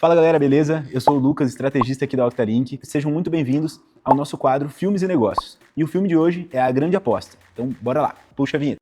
Fala galera, beleza? Eu sou o Lucas, estrategista aqui da Octarink. Sejam muito bem-vindos ao nosso quadro Filmes e Negócios. E o filme de hoje é A Grande Aposta. Então, bora lá, puxa a vinheta.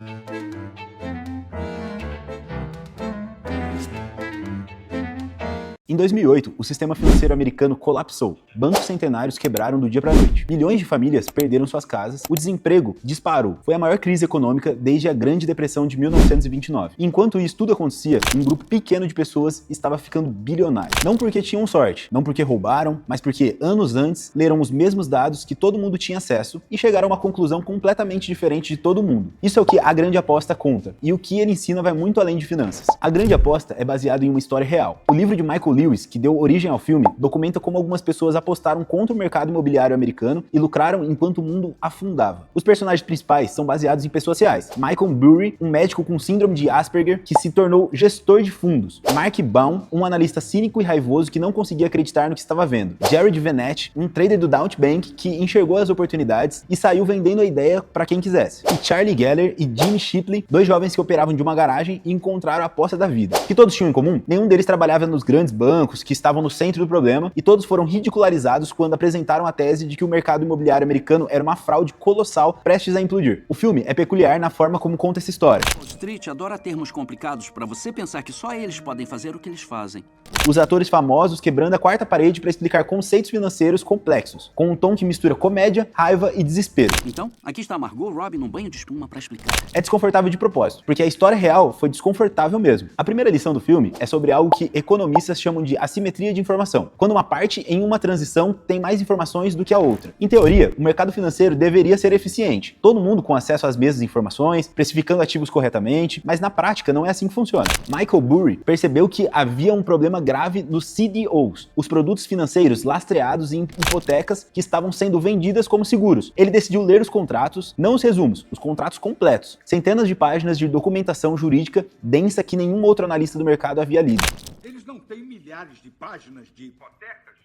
Em 2008, o sistema financeiro americano colapsou. Bancos centenários quebraram do dia para a noite. Milhões de famílias perderam suas casas. O desemprego disparou. Foi a maior crise econômica desde a Grande Depressão de 1929. Enquanto isso tudo acontecia, um grupo pequeno de pessoas estava ficando bilionário. Não porque tinham sorte, não porque roubaram, mas porque anos antes leram os mesmos dados que todo mundo tinha acesso e chegaram a uma conclusão completamente diferente de todo mundo. Isso é o que A Grande Aposta conta. E o que ele ensina vai muito além de finanças. A Grande Aposta é baseado em uma história real. O livro de Michael Lewis, que deu origem ao filme, documenta como algumas pessoas apostaram contra o mercado imobiliário americano e lucraram enquanto o mundo afundava. Os personagens principais são baseados em pessoas reais. Michael Burry, um médico com síndrome de Asperger que se tornou gestor de fundos. Mark Baum, um analista cínico e raivoso que não conseguia acreditar no que estava vendo. Jared Venet, um trader do Deutsche Bank que enxergou as oportunidades e saiu vendendo a ideia para quem quisesse. E Charlie Geller e Jimmy Shipley, dois jovens que operavam de uma garagem e encontraram a aposta da vida. O que todos tinham em comum? Nenhum deles trabalhava nos grandes bancos que estavam no centro do problema, e todos foram ridicularizados quando apresentaram a tese de que o mercado imobiliário americano era uma fraude colossal prestes a implodir. O filme é peculiar na forma como conta essa história. Wall Street adora termos complicados para você pensar que só eles podem fazer o que eles fazem. Os atores famosos quebrando a quarta parede para explicar conceitos financeiros complexos, com um tom que mistura comédia, raiva e desespero. Então, aqui está Margot Robbie num banho de espuma para explicar. É desconfortável de propósito, porque a história real foi desconfortável mesmo. A primeira lição do filme é sobre algo que economistas chamam de assimetria de informação, quando uma parte em uma transição tem mais informações do que a outra. Em teoria, o mercado financeiro deveria ser eficiente, todo mundo com acesso às mesmas informações, precificando ativos corretamente, mas na prática não é assim que funciona. Michael Burry percebeu que havia um problema grave nos CDOs, os produtos financeiros lastreados em hipotecas que estavam sendo vendidas como seguros. Ele decidiu ler os contratos, não os resumos, os contratos completos, centenas de páginas de documentação jurídica densa que nenhum outro analista do mercado havia lido. Eles não têm milhares de páginas de hipotecas?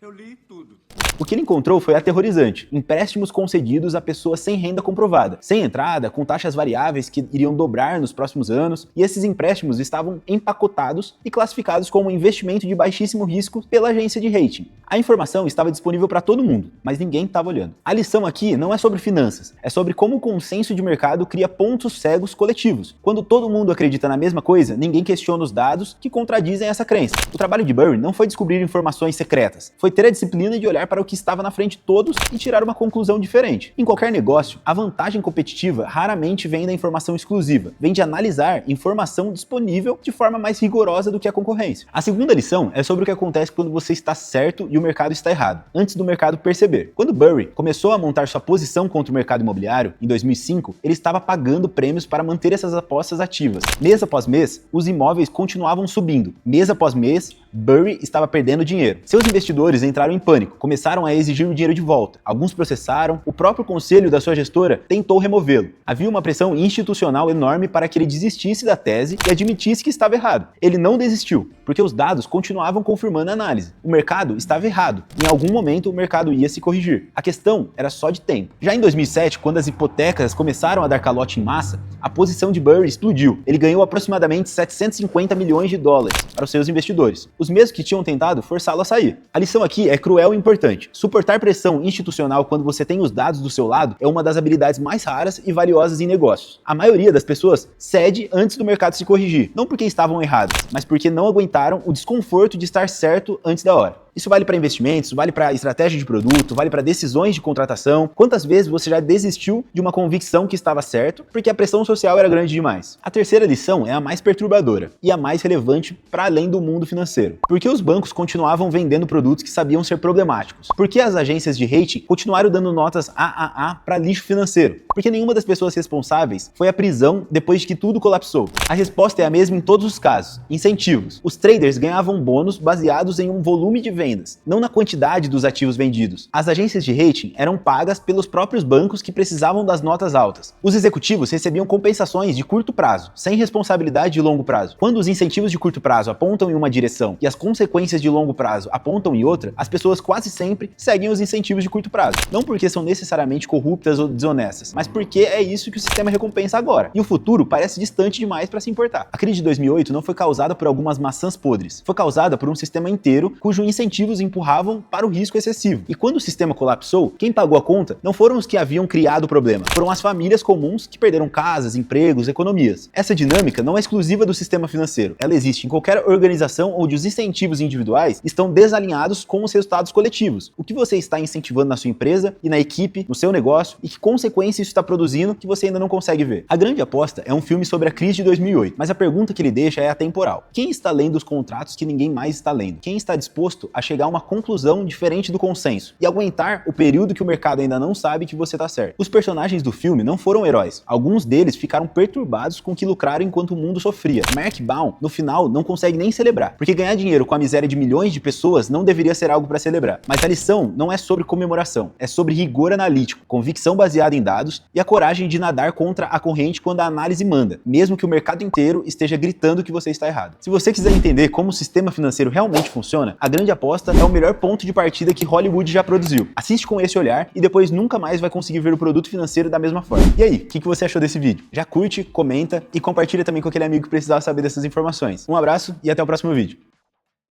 Eu li tudo. O que ele encontrou foi aterrorizante. Empréstimos concedidos a pessoas sem renda comprovada, sem entrada, com taxas variáveis que iriam dobrar nos próximos anos, e esses empréstimos estavam empacotados e classificados como investimento de baixíssimo risco pela agência de rating. A informação estava disponível para todo mundo, mas ninguém estava olhando. A lição aqui não é sobre finanças, é sobre como o consenso de mercado cria pontos cegos coletivos. Quando todo mundo acredita na mesma coisa, ninguém questiona os dados que contradizem essa crença. O trabalho de Burry não foi descobrir informações secretas, foi ter a disciplina de olhar para o que estava na frente de todos e tirar uma conclusão diferente. Em qualquer negócio, a vantagem competitiva raramente vem da informação exclusiva, vem de analisar informação disponível de forma mais rigorosa do que a concorrência. A segunda lição é sobre o que acontece quando você está certo e o mercado está errado, antes do mercado perceber. Quando Burry começou a montar sua posição contra o mercado imobiliário, em 2005, ele estava pagando prêmios para manter essas apostas ativas. Mês após mês, os imóveis continuavam subindo. Mês após mês, Burry estava perdendo dinheiro. Seus investidores entraram em pânico, começaram a exigir o dinheiro de volta. Alguns processaram, o próprio conselho da sua gestora tentou removê-lo. Havia uma pressão institucional enorme para que ele desistisse da tese e admitisse que estava errado. Ele não desistiu, porque os dados continuavam confirmando a análise. O mercado estava errado. Em algum momento o mercado ia se corrigir. A questão era só de tempo. Já em 2007, quando as hipotecas começaram a dar calote em massa, a posição de Burry explodiu. Ele ganhou aproximadamente 750 milhões de dólares para os seus investidores, os mesmos que tinham tentado forçá-lo a sair. A lição aqui é cruel e importante. Suportar pressão institucional quando você tem os dados do seu lado é uma das habilidades mais raras e valiosas em negócios. A maioria das pessoas cede antes do mercado se corrigir, não porque estavam erradas, mas porque não aguentaram o desconforto de estar certo antes da hora. Isso vale para investimentos, vale para estratégia de produto, vale para decisões de contratação. Quantas vezes você já desistiu de uma convicção que estava certo porque a pressão social era grande demais? A terceira lição é a mais perturbadora e a mais relevante para além do mundo financeiro. Por que os bancos continuavam vendendo produtos que sabiam ser problemáticos? Por que as agências de rating continuaram dando notas AAA para lixo financeiro? Porque nenhuma das pessoas responsáveis foi à prisão depois de que tudo colapsou. A resposta é a mesma em todos os casos: incentivos. Os traders ganhavam bônus baseados em um volume de vendas vendas, não na quantidade dos ativos vendidos. As agências de rating eram pagas pelos próprios bancos que precisavam das notas altas. Os executivos recebiam compensações de curto prazo, sem responsabilidade de longo prazo. Quando os incentivos de curto prazo apontam em uma direção e as consequências de longo prazo apontam em outra, as pessoas quase sempre seguem os incentivos de curto prazo. Não porque são necessariamente corruptas ou desonestas, mas porque é isso que o sistema recompensa agora. E o futuro parece distante demais para se importar. A crise de 2008 não foi causada por algumas maçãs podres, foi causada por um sistema inteiro cujos incentivos empurravam para o risco excessivo. E quando o sistema colapsou, quem pagou a conta não foram os que haviam criado o problema, foram as famílias comuns que perderam casas, empregos, economias. Essa dinâmica não é exclusiva do sistema financeiro, ela existe em qualquer organização onde os incentivos individuais estão desalinhados com os resultados coletivos. O que você está incentivando na sua empresa e na equipe, no seu negócio, e que consequência isso está produzindo que você ainda não consegue ver. A Grande Aposta é um filme sobre a crise de 2008, mas a pergunta que ele deixa é atemporal. Quem está lendo os contratos que ninguém mais está lendo? Quem está disposto a chegar a uma conclusão diferente do consenso e aguentar o período que o mercado ainda não sabe que você está certo? Os personagens do filme não foram heróis. Alguns deles ficaram perturbados com o que lucraram enquanto o mundo sofria. Mark Baum, no final, não consegue nem celebrar, porque ganhar dinheiro com a miséria de milhões de pessoas não deveria ser algo para celebrar. Mas a lição não é sobre comemoração, é sobre rigor analítico, convicção baseada em dados e a coragem de nadar contra a corrente quando a análise manda, mesmo que o mercado inteiro esteja gritando que você está errado. Se você quiser entender como o sistema financeiro realmente funciona, A Grande Aposta é o melhor ponto de partida que Hollywood já produziu. Assiste com esse olhar e depois nunca mais vai conseguir ver o produto financeiro da mesma forma. E aí, o que você achou desse vídeo? Já curte, comenta e compartilha também com aquele amigo que precisava saber dessas informações. Um abraço e até o próximo vídeo.